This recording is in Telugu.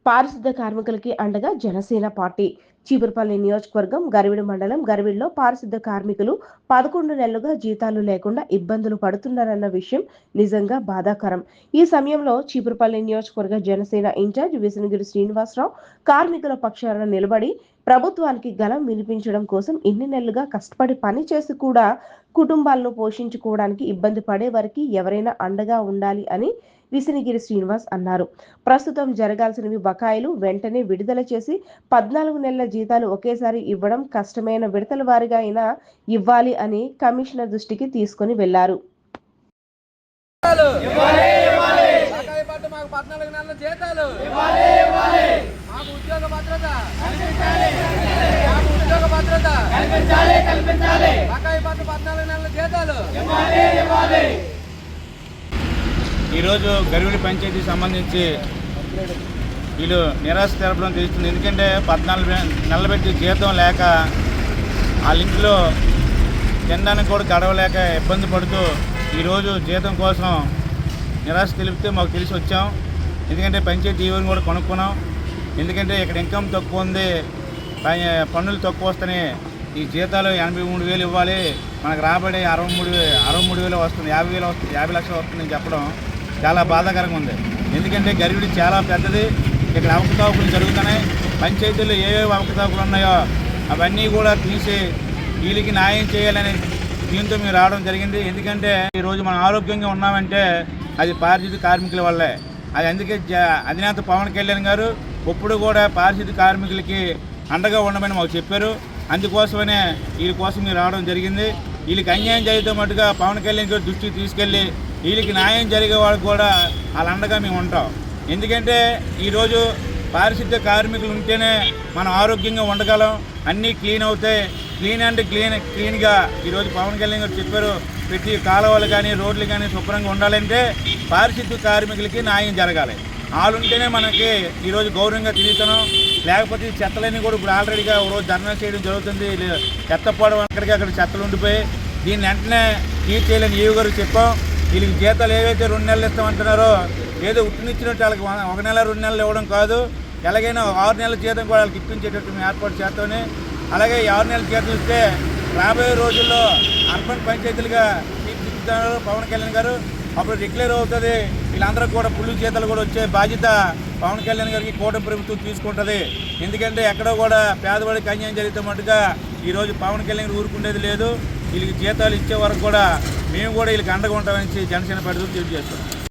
పారిశుద్ధ కార్మికులకి అండగా జనసేన పార్టీ. చీపురుపల్లి నియోజకవర్గం గరివిడి మండలం గరివిడిలో పారిశుద్ధ కార్మికులు 11 నెలలుగా జీతాలు లేకుండా ఇబ్బందులు పడుతున్నారన్న విషయం నిజంగా బాధాకరం. ఈ సమయంలో చీపురుపల్లి నియోజకవర్గ జనసేన ఇన్ఛార్జ్ విసనగిరి శ్రీనివాసరావు కార్మికుల పక్షాన నిలబడి ప్రభుత్వానికి గళం వినిపించడం కోసం ఇన్ని నెలలుగా కష్టపడి పని చేసి కూడా కుటుంబాలను పోషించుకోవడానికి ఇబ్బంది పడే వారికి ఎవరైనా అండగా ఉండాలి అని విసనగిరి శ్రీనివాస్ అన్నారు. ప్రస్తుతం జరగాల్సినవి బకాయిలు వెంటనే విడుదల చేసి 14 నెలల జీతాలు ఒకేసారి ఇవ్వడం కష్టమైన విడతల వారీగా అయినా ఇవ్వాలి అని కమిషనర్ దృష్టికి తీసుకొని వెళ్లారు. ఈరోజు గరివిడి పంచాయతీ సంబంధించి వీళ్ళు నిరాశ తెలపడం తెలుస్తుంది. ఎందుకంటే 14 నెలలు పెట్టి జీతం లేక ఆ లింక్లో తినడానికి కూడా గడవలేక ఇబ్బంది పడుతూ ఈరోజు జీతం కోసం నిరాశ తెలిపితే మాకు తెలిసి వచ్చాం. ఎందుకంటే పంచాయతీ ఈవెన్ కూడా కొనుక్కున్నాం. ఎందుకంటే ఇక్కడ ఇన్కమ్ తక్కువ ఉంది, పన్నులు తక్కువ వస్తాయి, ఈ జీతాలు 83,000 ఇవ్వాలి, మనకు రాబడి 63,000 వస్తుంది, 50,000 వస్తుంది, 50 లక్షలు వస్తుందని చెప్పడం చాలా బాధాకరంగా ఉంది. ఎందుకంటే గరివిడి చాలా పెద్దది, ఇక్కడ అవకతవకలు జరుగుతున్నాయి. పంచాయతీల్లో ఏవేవి అవకతవకలు ఉన్నాయో అవన్నీ కూడా తీసి వీళ్ళకి న్యాయం చేయాలని దీంతో మేము రావడం జరిగింది. ఎందుకంటే ఈరోజు మనం ఆరోగ్యంగా ఉన్నామంటే అది పారిశుద్ధ కార్మికుల వల్లే. అది అందుకే అధినేత పవన్ కళ్యాణ్ గారు ఇప్పుడు కూడా పారిశుద్ధ కార్మికులకి అండగా ఉండమని మాకు చెప్పారు. అందుకోసమనే వీళ్ళ కోసం మీరు రావడం జరిగింది. వీళ్ళకి అన్యాయం జరిగితే మట్టుగా పవన్ కళ్యాణ్ గారు దృష్టికి తీసుకెళ్ళి వీళ్ళకి న్యాయం జరిగే వాళ్ళకి కూడా వాళ్ళ అండగా మేము ఉంటాం. ఎందుకంటే ఈరోజు పారిశుద్ధ కార్మికులు ఉంటేనే మనం ఆరోగ్యంగా ఉండగలం, అన్నీ క్లీన్ అవుతాయి. క్లీన్ అండ్ క్లీన్గా ఈరోజు పవన్ కళ్యాణ్ గారు చెప్పారు, ప్రతి కాలువలు కానీ రోడ్లు కానీ శుభ్రంగా ఉండాలంటే పారిశుద్ధ కార్మికులకి న్యాయం జరగాలి. వాళ్ళు ఉంటేనే మనకి ఈరోజు గౌరవంగా తిరుగుతున్నాం. లేకపోతే చెత్తలన్నీ కూడా ఇప్పుడు ఆల్రెడీగా రోజు ధర్నా చేయడం జరుగుతుంది. చెత్తపోవడం అక్కడికి అక్కడ చెత్తలు ఉండిపోయి దీన్ని వెంటనే తీర్చేయాలని ఈవో గారు చెప్పాం. వీళ్ళకి జీతాలు ఏవైతే 2 నెలలు ఇస్తామంటున్నారో ఏదో ఉట్టునిచ్చినట్టు వాళ్ళకి 1 నెల 2 నెలలు ఇవ్వడం కాదు, ఎలాగైనా 6 నెలల జీతం కూడా వాళ్ళకి ఇప్పించేటట్టు మేము ఏర్పాటు చేస్తామని. అలాగే 6 నెలల జీతం ఇస్తే రాబోయే రోజుల్లో అర్బన్ పంచాయతీలుగా తీర్చిదిద్దుతున్నారు పవన్ కళ్యాణ్ గారు. అప్పుడు డిక్లేర్ అవుతుంది, వీళ్ళందరూ కూడా ఫుల్ జీతాలు కూడా వచ్చే బాధ్యత పవన్ కళ్యాణ్ గారికి కూటమి ప్రభుత్వం తీసుకుంటుంది. ఎందుకంటే ఎక్కడో కూడా పేదవాడికి అన్యాయం జరిగితే మట్టుగా ఈరోజు పవన్ కళ్యాణ్ ఊరుకునేది లేదు. వీళ్ళకి జీతాలు ఇచ్చే వరకు కూడా మేము కూడా వీళ్ళకి అండగా ఉంటామని జనసేన పార్టీ తెలియజేస్తాం.